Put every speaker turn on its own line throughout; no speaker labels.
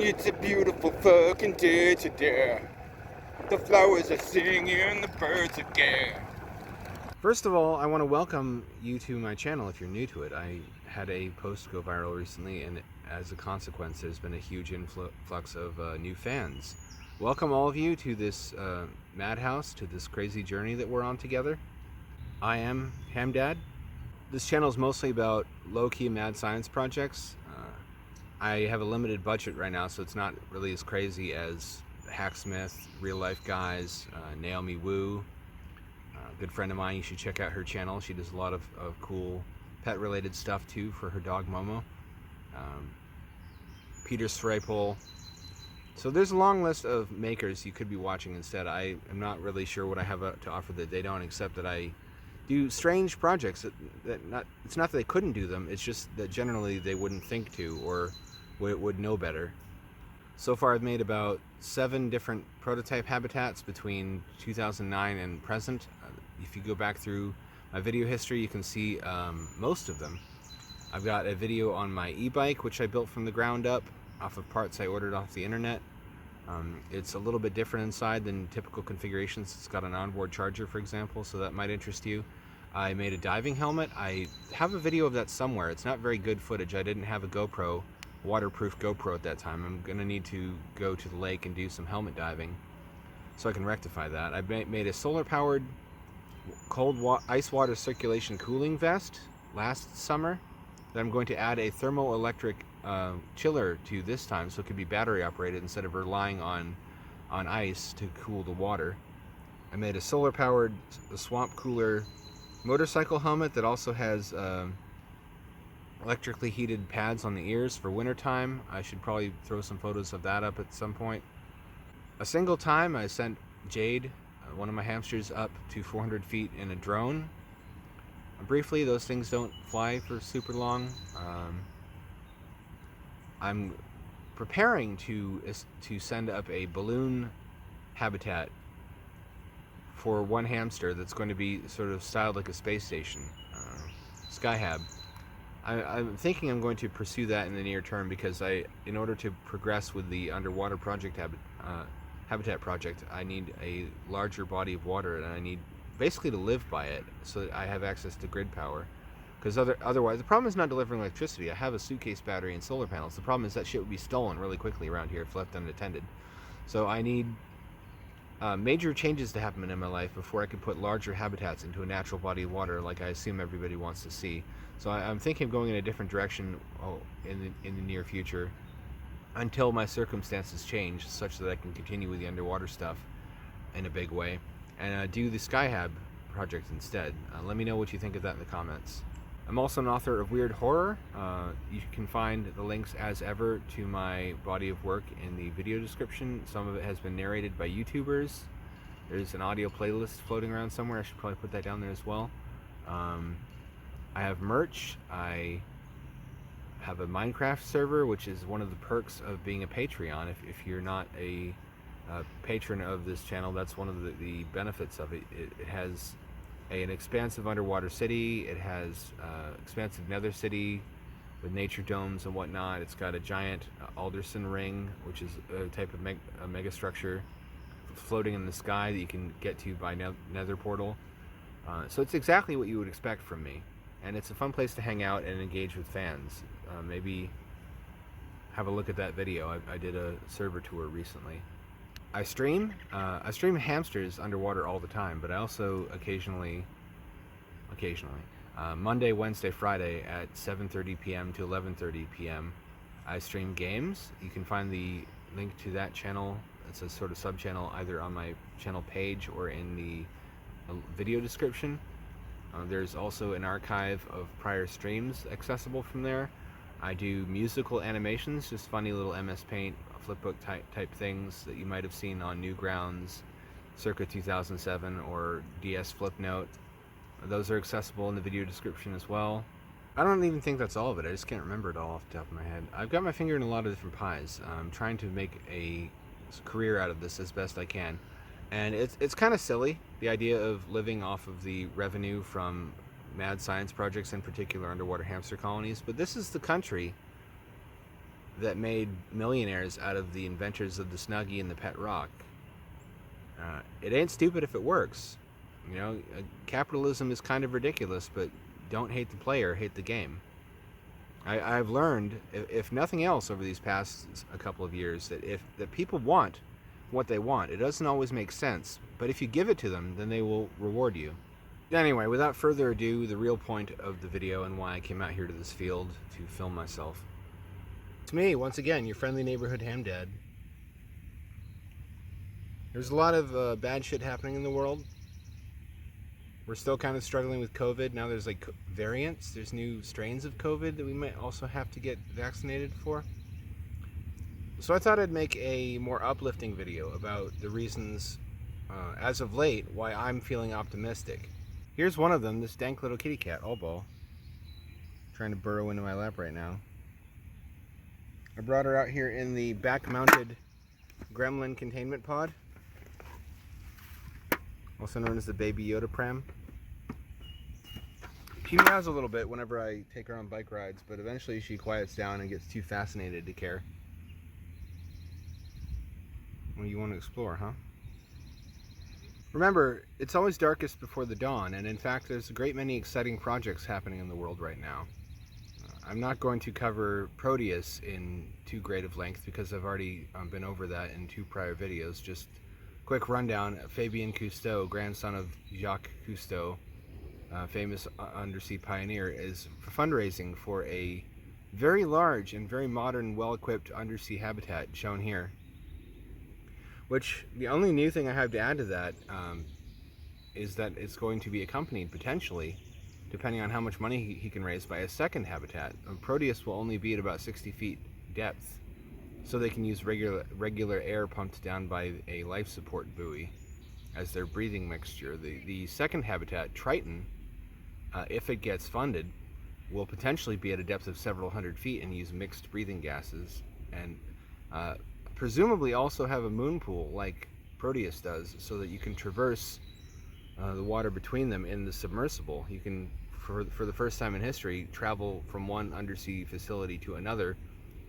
It's a beautiful fucking day today. The flowers are singing, the birds are gay.
First of all, I want to welcome you to my channel if you're new to it. I had a post go viral recently, and as a consequence, there's been a huge influx of new fans. Welcome all of you to this madhouse, to this crazy journey that we're on together. I am Hamdad. This channel is mostly about low-key mad science projects. I have a limited budget right now, so it's not really as crazy as Hacksmith, Real Life Guys, Naomi Wu. Good friend of mine, you should check out her channel. She does a lot of cool pet-related stuff too for her dog Momo. Peter Srapol. So there's a long list of makers you could be watching instead. I am not really sure what I have to offer that they don't, except that I do strange projects it's not that they couldn't do them, it's just that generally they wouldn't think to or would know better. So far I've made about 7 different prototype habitats between 2009 and present. If you go back through my video history, you can see most of them. I've got a video on my e-bike, which I built from the ground up off of parts I ordered off the internet. It's a little bit different inside than typical configurations. It's got an onboard charger, for example, so that might interest you. I made a diving helmet. I have a video of that somewhere. It's not very good footage. I didn't have a GoPro, waterproof GoPro at that time. I'm going to need to go to the lake and do some helmet diving so I can rectify that. I made a solar-powered cold ice water circulation cooling vest last summer that I'm going to add a thermoelectric chiller to this time, so it could be battery operated instead of relying on ice to cool the water. I made a solar powered swamp cooler motorcycle helmet that also has electrically heated pads on the ears for wintertime. I should probably throw some photos of that up at some point. A single time I sent Jade, one of my hamsters, up to 400 feet in a drone. Briefly, those things don't fly for super long. I'm preparing to send up a balloon habitat for one hamster that's going to be sort of styled like a space station, Skyhab. I'm thinking I'm going to pursue that in the near term because in order to progress with the underwater project habitat project, I need a larger body of water, and I need basically to live by it so that I have access to grid power. Because otherwise, the problem is not delivering electricity. I have a suitcase battery and solar panels. The problem is that shit would be stolen really quickly around here if left unattended. So I need major changes to happen in my life before I can put larger habitats into a natural body of water like I assume everybody wants to see. So I'm thinking of going in a different direction in the near future until my circumstances change such that I can continue with the underwater stuff in a big way and do the Skyhab project instead. Let me know what you think of that in the comments. I'm also an author of weird horror. You can find the links as ever to my body of work in the video description. Some of it has been narrated by YouTubers. There's an audio playlist floating around somewhere. I should probably put that down there as well. I have merch. I have a Minecraft server, which is one of the perks of being a Patreon. If you're not a patron of this channel, that's one of the benefits of it. It has an expansive underwater city. It has expansive nether city with nature domes and whatnot. It's got a giant Alderson ring, which is a type of mega structure floating in the sky that you can get to by nether portal. So it's exactly what you would expect from me, and it's a fun place to hang out and engage with fans. Maybe have a look at that video. I did a server tour recently. I stream hamsters underwater all the time, but I also occasionally, Monday, Wednesday, Friday at 7:30 p.m. to 11:30 p.m. I stream games. You can find the link to that channel. It's a sort of sub-channel either on my channel page or in the video description. There's also an archive of prior streams accessible from there. I do musical animations, just funny little MS Paint, flipbook type things that you might have seen on Newgrounds circa 2007 or DS Flipnote. Those are accessible in the video description as well. I don't even think that's all of it. I just can't remember it all off the top of my head. I've got my finger in a lot of different pies. I'm trying to make a career out of this as best I can. And it's kind of silly, the idea of living off of the revenue from mad science projects, in particular underwater hamster colonies, but this is the country that made millionaires out of the inventors of the Snuggie and the Pet Rock. It ain't stupid if it works. You know, capitalism is kind of ridiculous, but don't hate the player, hate the game. I've learned, if nothing else, over these past a couple of years, that people want what they want. It doesn't always make sense, but if you give it to them, then they will reward you. Anyway, without further ado, the real point of the video and why I came out here to this field to film myself. It's me, once again, your friendly neighborhood ham dad. There's a lot of bad shit happening in the world. We're still kind of struggling with COVID. Now there's like variants. There's new strains of COVID that we might also have to get vaccinated for. So I thought I'd make a more uplifting video about the reasons, as of late, why I'm feeling optimistic. Here's one of them, this dank little kitty cat, Obo, trying to burrow into my lap right now. I brought her out here in the back-mounted gremlin containment pod, also known as the Baby Yoda pram. She meows a little bit whenever I take her on bike rides, but eventually she quiets down and gets too fascinated to care. Well, you want to explore, huh? Remember, it's always darkest before the dawn, and in fact there's a great many exciting projects happening in the world right now. I'm not going to cover Proteus in too great of length because I've already been over that in 2 prior videos. Just quick rundown: Fabien Cousteau, grandson of Jacques Cousteau, famous undersea pioneer, is fundraising for a very large and very modern, well-equipped undersea habitat shown here. Which, the only new thing I have to add to that is that it's going to be accompanied, potentially, depending on how much money he can raise, by a second habitat. Proteus will only be at about 60 feet depth, so they can use regular air pumped down by a life support buoy as their breathing mixture. The second habitat, Triton, if it gets funded, will potentially be at a depth of several hundred feet and use mixed breathing gases, and presumably also have a moon pool like Proteus does, so that you can traverse the water between them in the submersible. You can, for the first time in history, travel from one undersea facility to another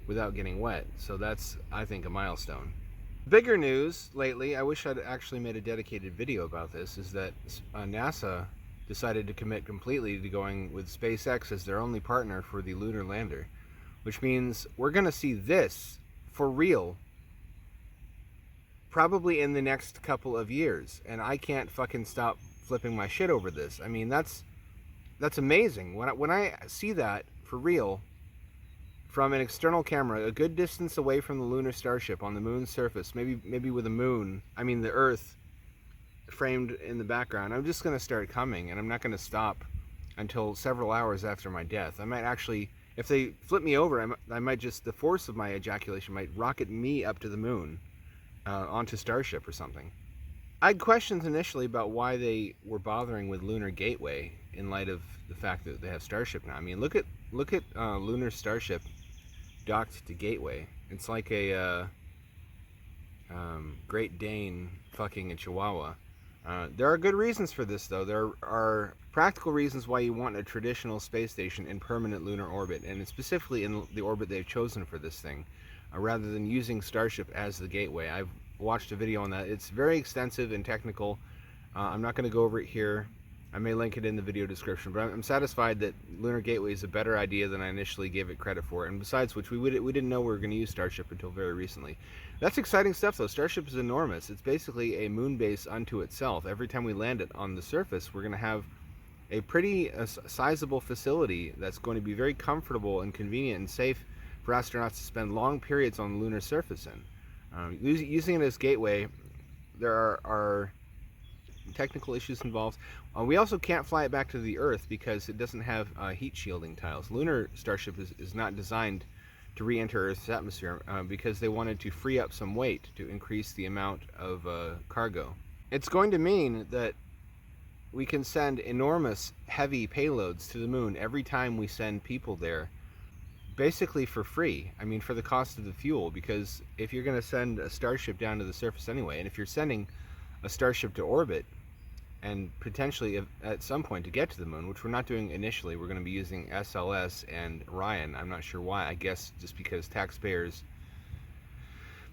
without getting wet. So that's, I think, a milestone. Bigger news lately, I wish I'd actually made a dedicated video about this, is that NASA decided to commit completely to going with SpaceX as their only partner for the lunar lander, which means we're going to see this for real probably in the next couple of years, and I can't fucking stop flipping my shit over this. I mean, that's amazing. When I see that for real from an external camera, a good distance away from the lunar starship on the moon's surface, maybe with the Earth framed in the background, I'm just gonna start coming, and I'm not gonna stop until several hours after my death. I might actually, if they flip me over, I might just, the force of my ejaculation might rocket me up to the moon. Onto Starship or something. I had questions initially about why they were bothering with Lunar Gateway in light of the fact that they have Starship now. I mean, look at Lunar Starship docked to Gateway. It's like a Great Dane fucking a Chihuahua. There are good reasons for this, though. There are practical reasons why you want a traditional space station in permanent lunar orbit, and specifically in the orbit they've chosen for this thing, rather than using Starship as the gateway. I've watched a video on that. It's very extensive and technical. I'm not going to go over it here. I may link it in the video description, but I'm satisfied that Lunar Gateway is a better idea than I initially gave it credit for, and besides which, we didn't know we were going to use Starship until very recently. That's exciting stuff, though. Starship is enormous. It's basically a moon base unto itself. Every time we land it on the surface, we're going to have a pretty sizable facility that's going to be very comfortable and convenient and safe for astronauts to spend long periods on the lunar surface in. Using it as gateway, there are technical issues involved. We also can't fly it back to the Earth because it doesn't have heat shielding tiles. Lunar Starship is not designed to re-enter Earth's atmosphere because they wanted to free up some weight to increase the amount of cargo. It's going to mean that we can send enormous heavy payloads to the moon every time we send people there, basically for free. I mean, for the cost of the fuel, because if you're going to send a Starship down to the surface anyway, and if you're sending a Starship to orbit, and potentially at some point to get to the moon, which we're not doing initially. We're going to be using SLS and Orion. I'm not sure why. I guess just because taxpayers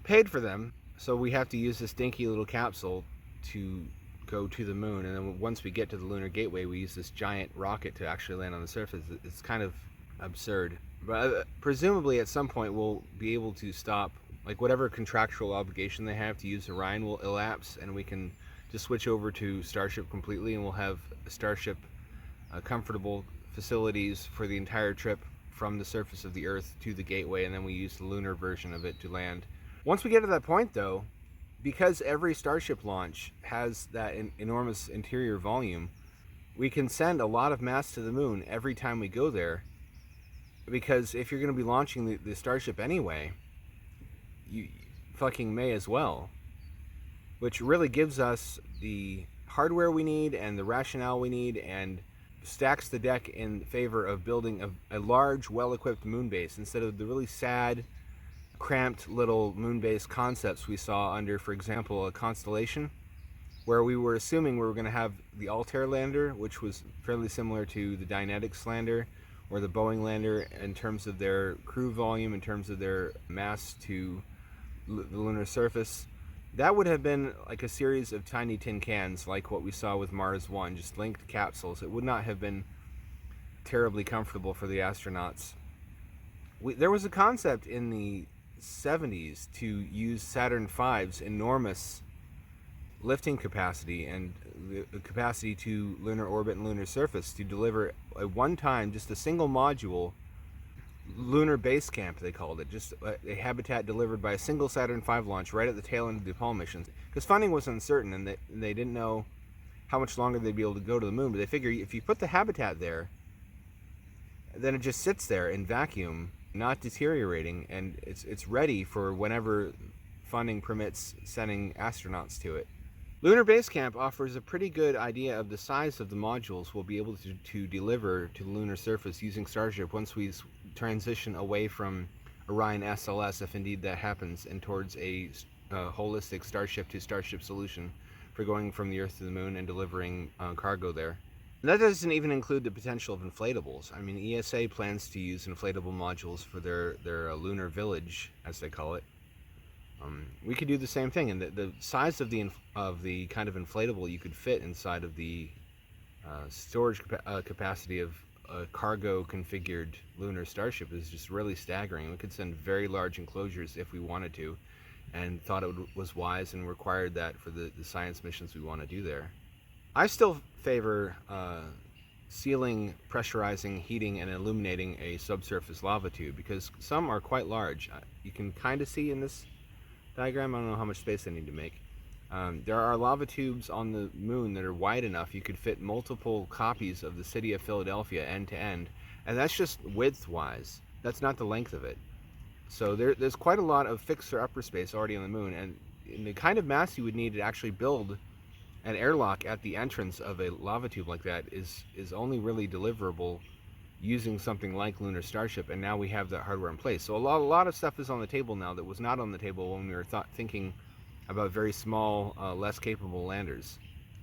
paid for them. So we have to use this dinky little capsule to go to the moon, and then once we get to the lunar gateway, we use this giant rocket to actually land on the surface. It's kind of absurd, but presumably at some point we'll be able to stop, like whatever contractual obligation they have to use Orion will elapse, and we can just switch over to Starship completely, and we'll have Starship comfortable facilities for the entire trip from the surface of the Earth to the gateway, and then we use the lunar version of it to land. Once we get to that point, though, because every Starship launch has that enormous interior volume, we can send a lot of mass to the moon every time we go there, because if you're going to be launching the Starship anyway, you fucking may as well. Which really gives us the hardware we need and the rationale we need, and stacks the deck in favor of building a large, well-equipped moon base instead of the really sad, cramped little moon base concepts we saw under, for example, a Constellation, where we were assuming we were going to have the Altair lander, which was fairly similar to the Dynetics lander or the Boeing lander in terms of their crew volume, in terms of their mass to the lunar surface. That would have been like a series of tiny tin cans, like what we saw with Mars 1, just linked capsules. It would not have been terribly comfortable for the astronauts. There was a concept in the 70s to use Saturn V's enormous lifting capacity and the capacity to lunar orbit and lunar surface to deliver a one-time, just a single module lunar base camp, they called it, just a habitat delivered by a single Saturn V launch right at the tail end of the Apollo missions, because funding was uncertain and they didn't know how much longer they'd be able to go to the moon. But they figure if you put the habitat there, then it just sits there in vacuum, not deteriorating, and it's ready for whenever funding permits sending astronauts to it. Lunar Base Camp offers a pretty good idea of the size of the modules we'll be able to deliver to the lunar surface using Starship once we transition away from Orion SLS, if indeed that happens, and towards a holistic Starship to Starship solution for going from the Earth to the moon and delivering cargo there. And that doesn't even include the potential of inflatables. I mean, ESA plans to use inflatable modules for their lunar village, as they call it. We could do the same thing, and the size of the kind of inflatable you could fit inside of the storage capacity of a cargo configured lunar Starship is just really staggering. We could send very large enclosures if we wanted to, and thought it was wise and required that for the science missions we want to do there. I still favor sealing, pressurizing, heating, and illuminating a subsurface lava tube, because some are quite large. You can kind of see in this diagram, I don't know how much space they need to make. There are lava tubes on the moon that are wide enough you could fit multiple copies of the city of Philadelphia end to end, and that's just width-wise. That's not the length of it. So there's quite a lot of fixed or upper space already on the moon, and the kind of mass you would need to actually build an airlock at the entrance of a lava tube like that is only really deliverable using something like Lunar Starship, and now we have that hardware in place. So a lot of stuff is on the table now that was not on the table when we were thinking about very small, less capable landers.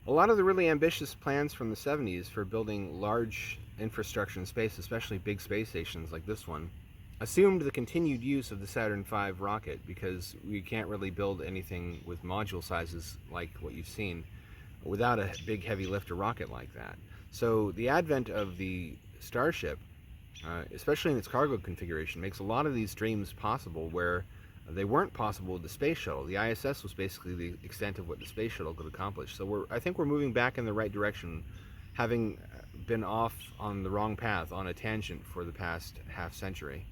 A lot of the really ambitious plans from the 70s for building large infrastructure in space, especially big space stations like this one, assumed the continued use of the Saturn V rocket, because we can't really build anything with module sizes like what you've seen without a big heavy lifter rocket like that. So the advent of the Starship, especially in its cargo configuration, makes a lot of these dreams possible where they weren't possible with the space shuttle. The ISS was basically the extent of what the space shuttle could accomplish. So I think we're moving back in the right direction, having been off on the wrong path, on a tangent for the past half century.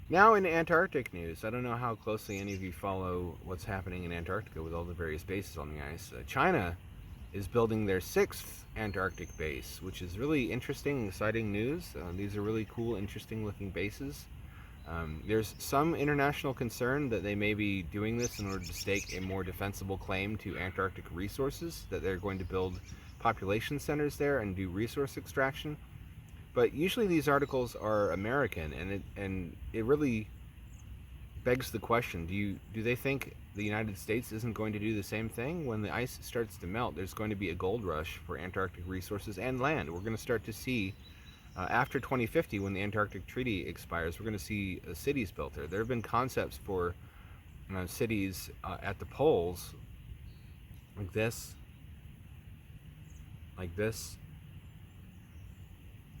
Now in Antarctic news, I don't know how closely any of you follow what's happening in Antarctica with all the various bases on the ice. China is building their 6th Antarctic base, which is really interesting, exciting news. These are really cool, interesting looking bases. There's some international concern that they may be doing this in order to stake a more defensible claim to Antarctic resources, that they're going to build population centers there and do resource extraction. But usually these articles are American, and it really begs the question: do they think the United States isn't going to do the same thing? When the ice starts to melt, there's going to be a gold rush for Antarctic resources and land. We're going to start to see, after 2050, when the Antarctic Treaty expires, we're going to see cities built there. There have been concepts for cities at the poles, like this,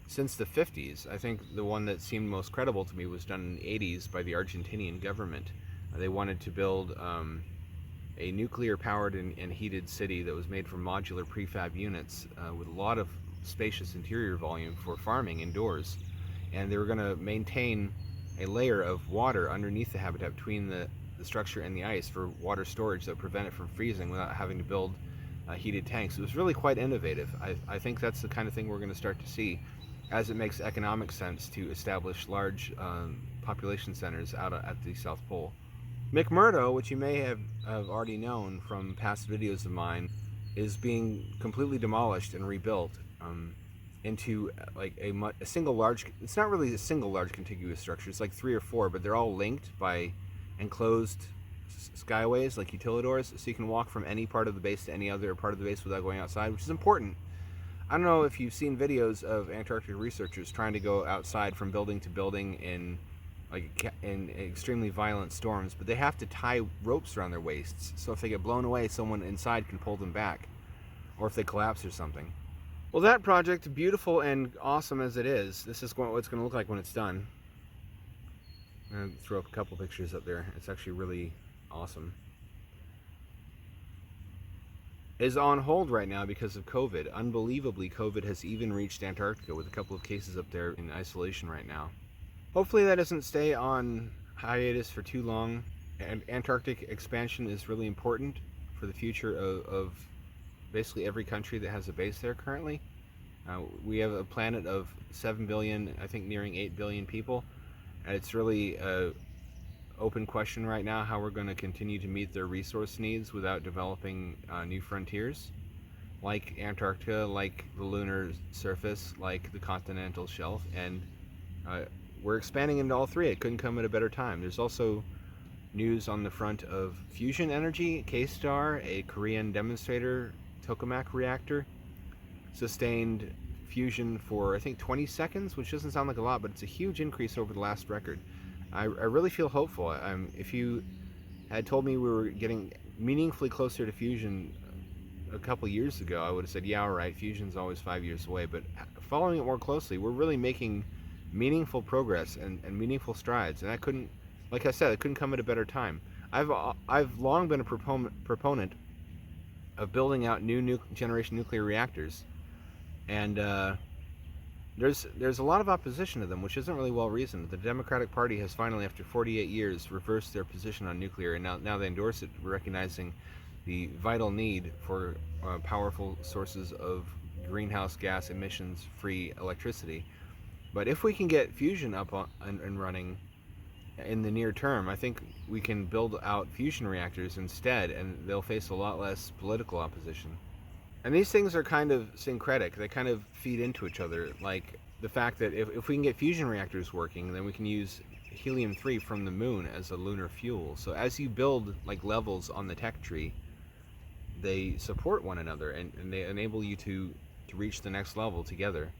since the 50s. I think the one that seemed most credible to me was done in the 80s by the Argentinian government. They wanted to build a nuclear-powered and heated city that was made from modular prefab units with a lot of spacious interior volume for farming indoors. And they were going to maintain a layer of water underneath the habitat between the structure and the ice for water storage that would prevent it from freezing without having to build heated tanks. It was really quite innovative. I think that's the kind of thing we're going to start to see as it makes economic sense to establish large population centers out at the South Pole. McMurdo, which you may have already known from past videos of mine, is being completely demolished and rebuilt into like a single large, it's not really a single large contiguous structure, it's like 3 or 4, but they're all linked by enclosed skyways like utilidors, so you can walk from any part of the base to any other part of the base without going outside, which is important. I don't know if you've seen videos of Antarctic researchers trying to go outside from building to building in extremely violent storms, but they have to tie ropes around their waists, so if they get blown away, someone inside can pull them back, or if they collapse or something. Well, that project, beautiful and awesome as it is, this is what it's going to look like when it's done. I'm going to throw up a couple pictures up there. It's actually really awesome. Is on hold right now because of COVID. Unbelievably, COVID has even reached Antarctica with a couple of cases up there in isolation right now. Hopefully that doesn't stay on hiatus for too long. And Antarctic expansion is really important for the future of basically every country that has a base there currently. We have a planet of 7 billion, I think nearing 8 billion people. And it's really an open question right now how we're going to continue to meet their resource needs without developing new frontiers like Antarctica, like the lunar surface, like the continental shelf, and we're expanding into all three. It couldn't come at a better time. There's also news on the front of fusion energy. K-Star, a Korean demonstrator tokamak reactor, sustained fusion for I think 20 seconds, which doesn't sound like a lot, but it's a huge increase over the last record. I really feel hopeful. If you had told me we were getting meaningfully closer to fusion a couple years ago, I would have said, yeah, all right, fusion's always 5 years away. But following it more closely, we're really making meaningful progress and meaningful strides. And that couldn't, like I said, it couldn't come at a better time. I've long been a proponent of building out new generation nuclear reactors, and there's a lot of opposition to them, which isn't really well reasoned. The Democratic Party has finally, after 48 years, reversed their position on nuclear, and now they endorse it, recognizing the vital need for powerful sources of greenhouse gas emissions-free electricity. But if we can get fusion up and running in the near term, I think we can build out fusion reactors instead, and they'll face a lot less political opposition. And these things are kind of syncretic. They kind of feed into each other. Like the fact that if we can get fusion reactors working, then we can use helium-3 from the moon as a lunar fuel. So as you build like levels on the tech tree, they support one another, and they enable you to reach the next level together.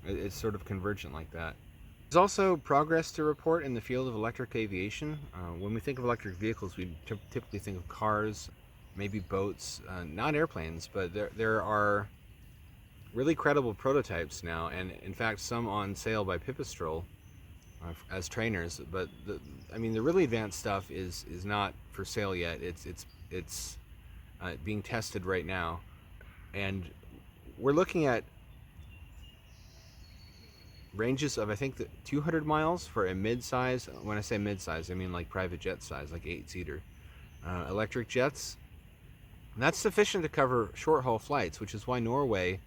It's sort of convergent like that. There's also progress to report in the field of electric aviation. When we think of electric vehicles, we typically think of cars, maybe boats, not airplanes, but there are really credible prototypes now, and in fact some on sale by Pipistrel as trainers. But the really advanced stuff is not for sale yet. It's being tested right now, and we're looking at ranges of I think 200 miles for a mid-size. When I say mid-size, I mean like private jet size, like 8-seater electric jets. And that's sufficient to cover short-haul flights, which is why Norway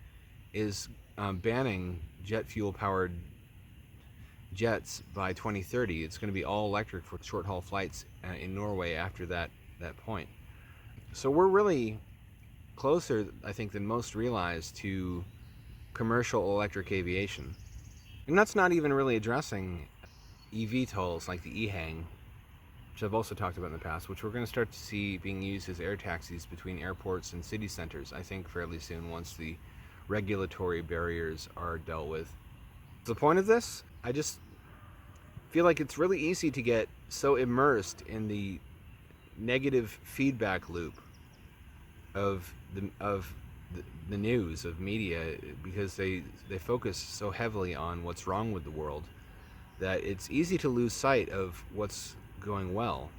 is banning jet fuel-powered jets by 2030. It's going to be all electric for short-haul flights in Norway after that point. So we're really closer, I think, than most realize to commercial electric aviation. And that's not even really addressing eVTOLs like the EHang, which I've also talked about in the past, which we're going to start to see being used as air taxis between airports and city centers, I think fairly soon, once the regulatory barriers are dealt with. The point of this, I just feel like it's really easy to get so immersed in the negative feedback loop of the news, of media, because they focus so heavily on what's wrong with the world that it's easy to lose sight of what's going well.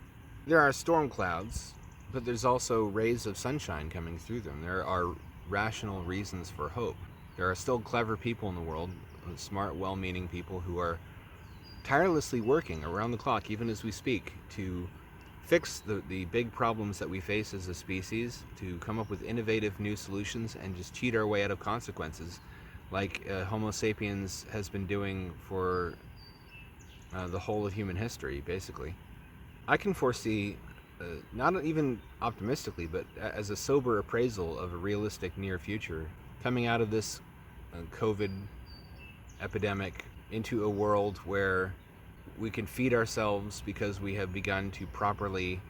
There are storm clouds, but there's also rays of sunshine coming through them. There are rational reasons for hope. There are still clever people in the world, smart, well-meaning people who are tirelessly working around the clock, even as we speak, to fix the big problems that we face as a species, to come up with innovative new solutions and just cheat our way out of consequences, like Homo sapiens has been doing for the whole of human history, basically. I can foresee, not even optimistically, but as a sober appraisal of a realistic near future, coming out of this COVID epidemic into a world where we can feed ourselves because we have begun to properly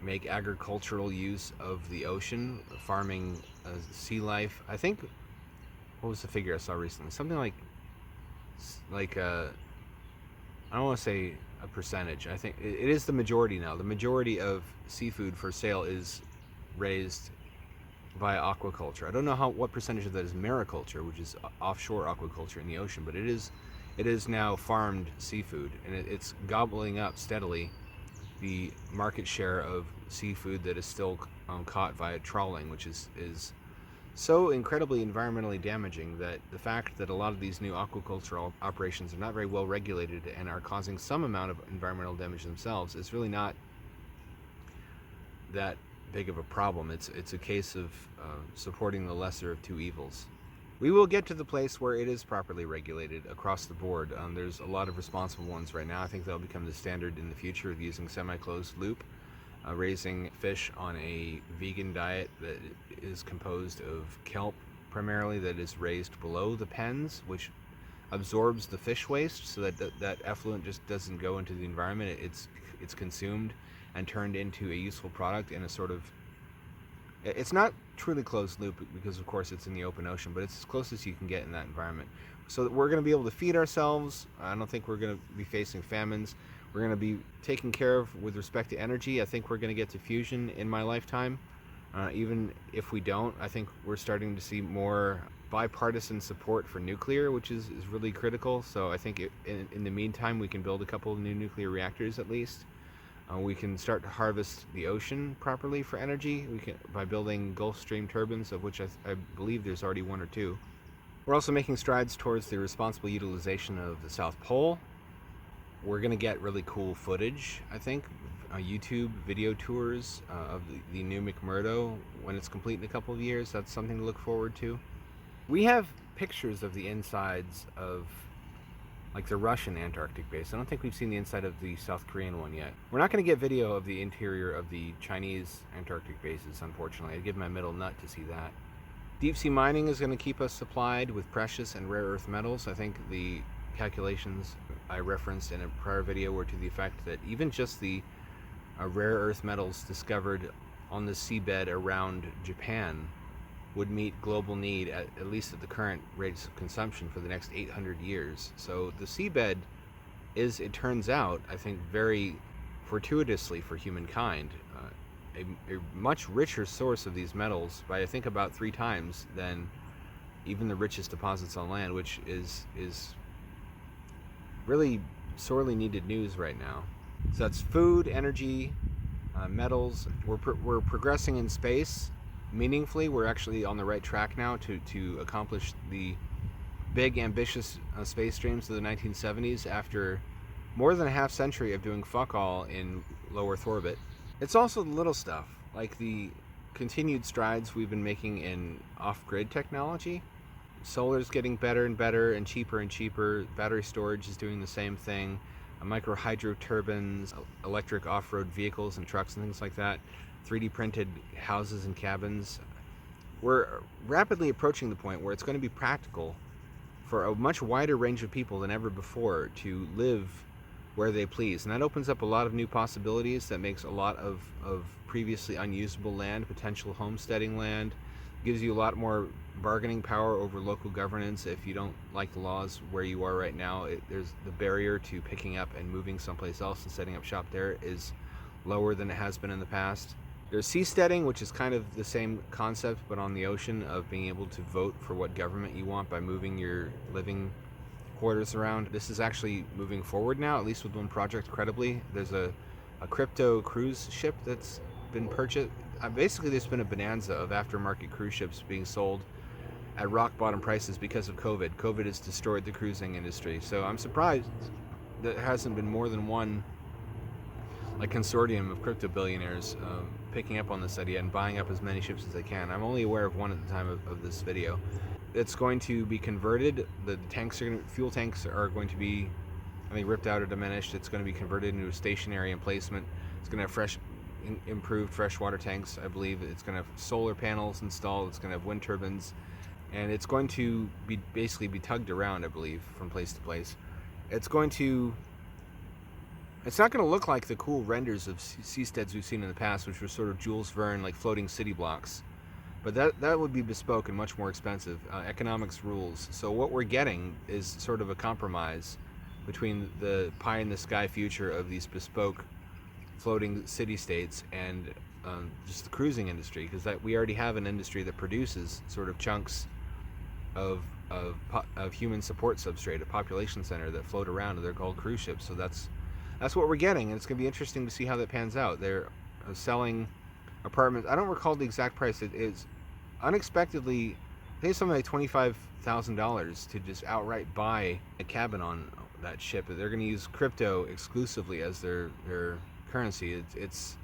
make agricultural use of the ocean, farming sea life. I think, what was the figure I saw recently? Something like I don't want to say a percentage. I think it is the majority now. The majority of seafood for sale is raised via aquaculture. I don't know what percentage of that is mariculture, which is offshore aquaculture in the ocean, but it is now farmed seafood, and it's gobbling up steadily the market share of seafood that is still caught via trawling, which is so incredibly environmentally damaging that the fact that a lot of these new aquacultural operations are not very well regulated and are causing some amount of environmental damage themselves is really not that big of a problem. It's a case of supporting the lesser of two evils. We will get to the place where it is properly regulated across the board. There's a lot of responsible ones right now. I think that'll become the standard in the future of using semi-closed loop, raising fish on a vegan diet that is composed of kelp primarily, that is raised below the pens, which absorbs the fish waste so that effluent just doesn't go into the environment. It's consumed and turned into a useful product in a sort of, it's not truly closed loop because of course it's in the open ocean, but it's as close as you can get in that environment. So that we're going to be able to feed ourselves. I don't think we're going to be facing famines. We're going to be taken care of with respect to energy. I think we're going to get to fusion in my lifetime. Even if we don't, I think we're starting to see more bipartisan support for nuclear, which is really critical. So I think in the meantime, we can build a couple of new nuclear reactors at least. We can start to harvest the ocean properly for energy. We can by building Gulf Stream turbines, of which I believe there's already one or two. We're also making strides towards the responsible utilization of the South Pole. We're going to get really cool footage, I think, YouTube video tours of the new McMurdo when it's complete in a couple of years. That's something to look forward to. We have pictures of the insides of like the Russian Antarctic base. I don't think we've seen the inside of the South Korean one yet. We're not going to get video of the interior of the Chinese Antarctic bases, unfortunately. I'd give my middle nut to see that. Deep sea mining is going to keep us supplied with precious and rare earth metals. I think the calculations I referenced in a prior video were to the effect that even just the rare earth metals discovered on the seabed around Japan would meet global need at least at the current rates of consumption for the next 800 years. So the seabed is, it turns out, I think very fortuitously for humankind, a much richer source of these metals by I think about 3 times than even the richest deposits on land, which is really sorely needed news right now. So that's food, energy, metals. We're progressing in space meaningfully. We're actually on the right track now to accomplish the big, ambitious space dreams of the 1970s after more than a half century of doing fuck all in low Earth orbit. It's also the little stuff, like the continued strides we've been making in off-grid technology. Solar's getting better and better and cheaper. Battery storage is doing the same thing. Micro hydro turbines, electric off-road vehicles and trucks and things like that. 3D printed houses and cabins. We're rapidly approaching the point where it's going to be practical for a much wider range of people than ever before to live where they please. And that opens up a lot of new possibilities. That makes a lot of previously unusable land potential homesteading land. Gives you a lot more bargaining power over local governance. If you don't like the laws where you are right now, there's the barrier to picking up and moving someplace else and setting up shop there is lower than it has been in the past. There's seasteading, which is kind of the same concept but on the ocean, of being able to vote for what government you want by moving your living quarters around. This is actually moving forward now, at least with one project credibly. There's a crypto cruise ship that's been purchased. Basically, there's been a bonanza of aftermarket cruise ships being sold at rock bottom prices because of COVID. COVID has destroyed the cruising industry. So I'm surprised that there hasn't been more than one consortium of crypto billionaires picking up on this idea and buying up as many ships as they can. I'm only aware of one at the time of this video. It's going to be converted. The tanks fuel tanks are going to be, I think, ripped out or diminished. It's going to be converted into a stationary emplacement. It's going to have improved freshwater tanks, I believe. It's going to have solar panels installed. It's going to have wind turbines, and it's going to basically be tugged around, I believe, from place to place. It's not going to look like the cool renders of seasteads we've seen in the past, which were sort of Jules Verne, floating city blocks. But that would be bespoke and much more expensive. Economics rules. So what we're getting is sort of a compromise between the pie-in-the-sky future of these bespoke floating city-states and just the cruising industry, because we already have an industry that produces sort of chunks of human support substrate, a population center that float around, and they're called cruise ships. So that's what we're getting, and it's going to be interesting to see how that pans out. They're selling apartments. I don't recall the exact price. It is unexpectedly, I think it's something like $25,000 to just outright buy a cabin on that ship. They're going to use crypto exclusively as their currency. It's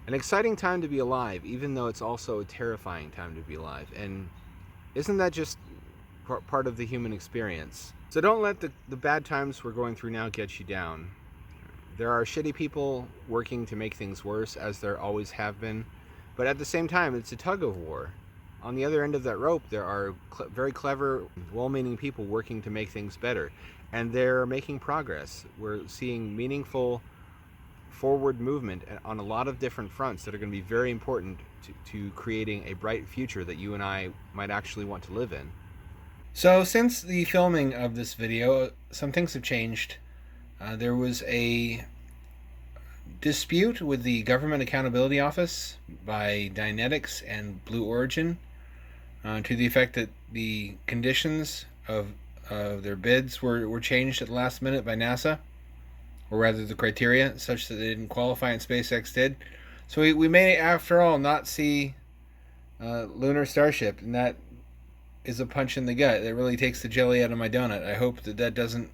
an exciting time to be alive, even though it's also a terrifying time to be alive. And isn't that just part of the human experience? So don't let the bad times we're going through now get you down. There are shitty people working to make things worse, as there always have been. But at the same time, it's a tug of war. On the other end of that rope, there are very clever, well-meaning people working to make things better. And they're making progress. We're seeing meaningful forward movement on a lot of different fronts that are going to be very important to creating a bright future that you and I might actually want to live in. So since the filming of this video, some things have changed. There was a dispute with the Government Accountability Office by Dynetics and Blue Origin to the effect that the conditions of their bids were changed at the last minute by NASA, or rather the criteria, such that they didn't qualify and SpaceX did. So we may, after all, not see Lunar Starship, and that is a punch in the gut. That really takes the jelly out of my donut. I hope that doesn't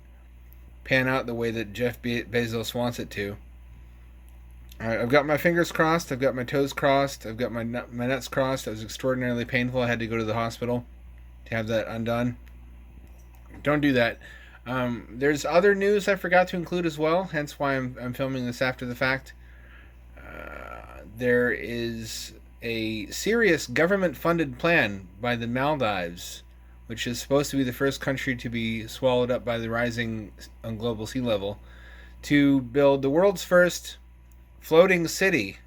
pan out the way that Jeff Bezos wants it to. All right, I've got my fingers crossed. I've got my toes crossed. I've got my nuts crossed. It was extraordinarily painful. I had to go to the hospital to have that undone. Don't do that. There's other news I forgot to include as well, hence why I'm filming this after the fact. There is a serious government-funded plan by the Maldives, which is supposed to be the first country to be swallowed up by the rising global sea level, to build the world's first floating city.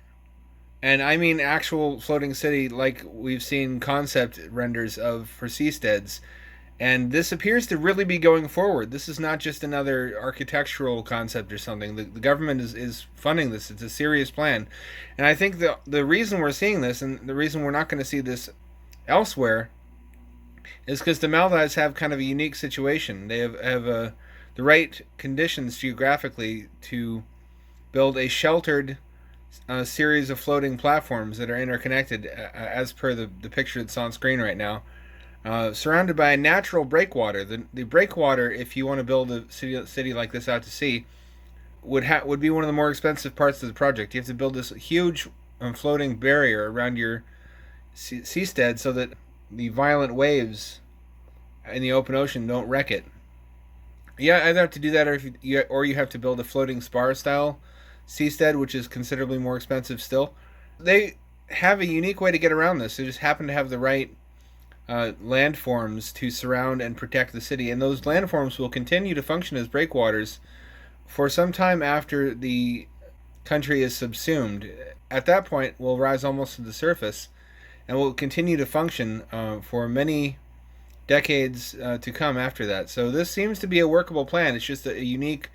And I mean actual floating city, like we've seen concept renders of for seasteads. And this appears to really be going forward. This is not just another architectural concept or something. The government is funding this. It's a serious plan. And I think the reason we're seeing this, and the reason we're not going to see this elsewhere, is because the Maldives have kind of a unique situation. They have the right conditions geographically to build a sheltered series of floating platforms that are interconnected, as per the picture that's on screen right now. Surrounded by a natural breakwater. The breakwater, if you want to build a city like this out to sea, would be one of the more expensive parts of the project. You have to build this huge floating barrier around your seastead so that the violent waves in the open ocean don't wreck it. Yeah, either have to do that, or you have to build a floating spar style seastead, which is considerably more expensive still. They have a unique way to get around this. They just happen to have the right landforms to surround and protect the city, and those landforms will continue to function as breakwaters for some time after the country is subsumed. At that point, will rise almost to the surface and will continue to function for many decades to come after that. So this seems to be a workable plan. It's just a unique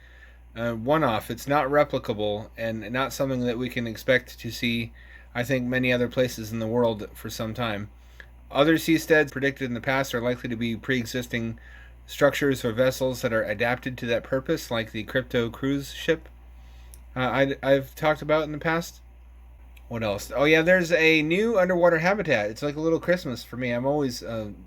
one-off. It's not replicable and not something that we can expect to see, I think, many other places in the world for some time. Other seasteads predicted in the past are likely to be pre-existing structures or vessels that are adapted to that purpose, like the Crypto cruise ship I've talked about in the past. What else? Oh yeah, there's a new underwater habitat. It's like a little Christmas for me. I'm always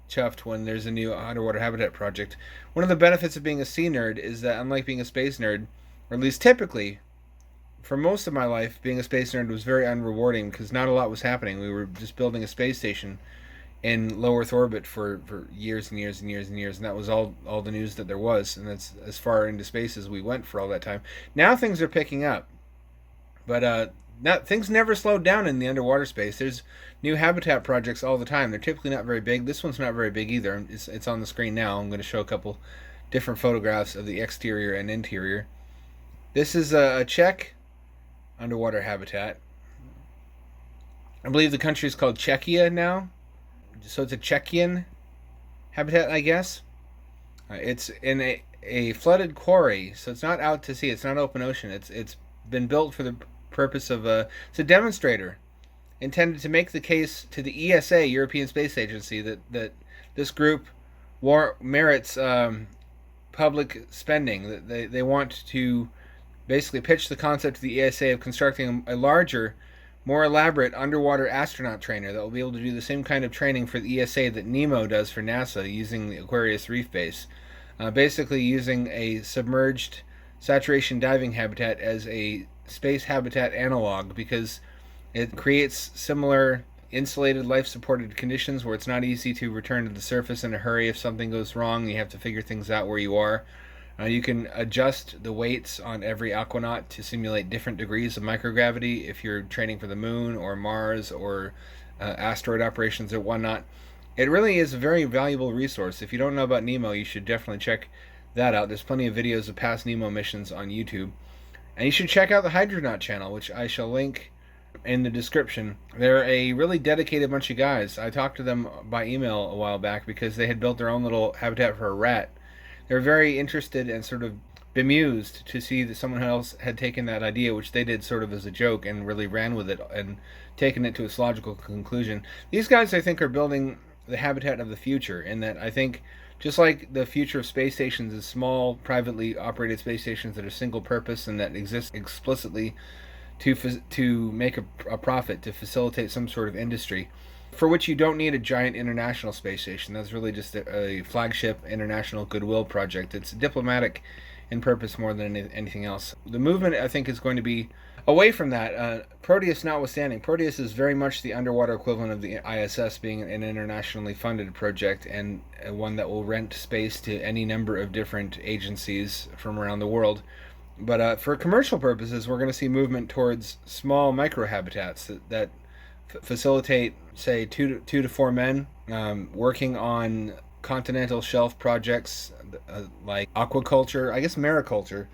chuffed when there's a new underwater habitat project. One of the benefits of being a sea nerd is that, unlike being a space nerd, or at least typically, for most of my life, being a space nerd was very unrewarding because not a lot was happening. We were just building a space station in low Earth orbit for years and years and years and years, and that was all the news that there was, and that's as far into space as we went for all that time. Now things are picking up, but things never slowed down in the underwater space. There's new habitat projects all the time. They're typically not very big. This one's not very big either. It's on the screen now. I'm going to show a couple different photographs of the exterior and interior. This is a Czech underwater habitat. I believe the country is called Czechia now. So it's a Czechian habitat, I guess. It's in a flooded quarry, so it's not out to sea. It's not open ocean. It's been built for the purpose of it's a demonstrator intended to make the case to the ESA, European Space Agency, that this group merits public spending. That they want to basically pitch the concept to the ESA of constructing a larger, more elaborate underwater astronaut trainer that will be able to do the same kind of training for the ESA that NEMO does for NASA using the Aquarius Reef Base. Basically using a submerged saturation diving habitat as a space habitat analog, because it creates similar insulated life supported conditions where it's not easy to return to the surface in a hurry if something goes wrong. You have to figure things out where you are. You can adjust the weights on every aquanaut to simulate different degrees of microgravity if you're training for the moon or Mars or asteroid operations or whatnot. It really is a very valuable resource. If you don't know about NEMO, you should definitely check that out. There's plenty of videos of past NEMO missions on YouTube. And you should check out the Hydronaut channel, which I shall link in the description. They're a really dedicated bunch of guys. I talked to them by email a while back because they had built their own little habitat for a rat. They were very interested and sort of bemused to see that someone else had taken that idea, which they did sort of as a joke, and really ran with it and taken it to its logical conclusion. These guys, I think, are building the habitat of the future, in that I think, just like the future of space stations is small, privately operated space stations that are single purpose and that exist explicitly to make a profit, to facilitate some sort of industry, for which you don't need a giant international space station. That's really just a flagship international goodwill project. It's diplomatic in purpose more than anything else. The movement, I think, is going to be away from that. Proteus notwithstanding, Proteus is very much the underwater equivalent of the ISS, being an internationally funded project and one that will rent space to any number of different agencies from around the world. But for commercial purposes, we're going to see movement towards small microhabitats that facilitate, say, two to four men working on continental shelf projects like aquaculture, I guess mariculture,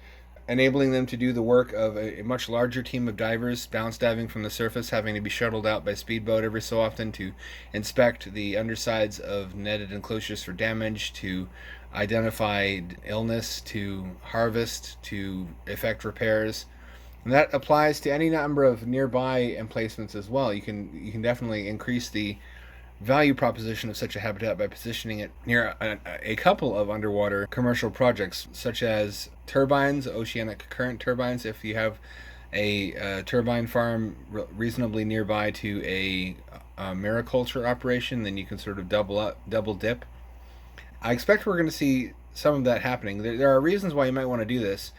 enabling them to do the work of a much larger team of divers, bounce diving from the surface, having to be shuttled out by speedboat every so often to inspect the undersides of netted enclosures for damage, to identify illness, to harvest, to effect repairs. And that applies to any number of nearby emplacements as well. You can definitely increase the value proposition of such a habitat by positioning it near a couple of underwater commercial projects, such as turbines, oceanic current turbines. If you have a turbine farm reasonably nearby to a mariculture operation, then you can sort of double dip. I expect we're going to see some of that happening. There are reasons why you might want to do this.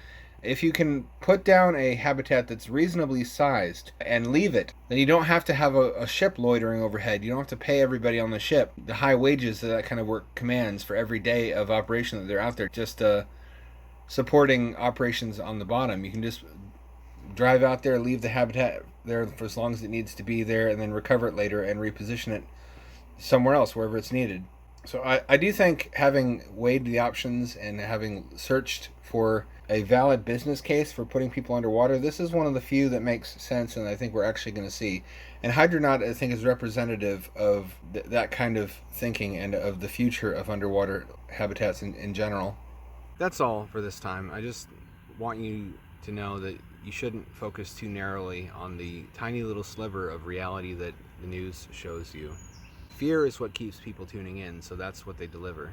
If you can put down a habitat that's reasonably sized and leave it, then you don't have to have a ship loitering overhead. You don't have to pay everybody on the ship the high wages that kind of work commands for every day of operation that they're out there, just supporting operations on the bottom. You can just drive out there, leave the habitat there for as long as it needs to be there, and then recover it later and reposition it somewhere else, wherever it's needed. So I do think, having weighed the options and having searched for a valid business case for putting people underwater, this is one of the few that makes sense, and I think we're actually going to see. And Hydronaut, I think, is representative of that kind of thinking and of the future of underwater habitats in general. That's all for this time. I just want you to know that you shouldn't focus too narrowly on the tiny little sliver of reality that the news shows you. Fear is what keeps people tuning in, so that's what they deliver.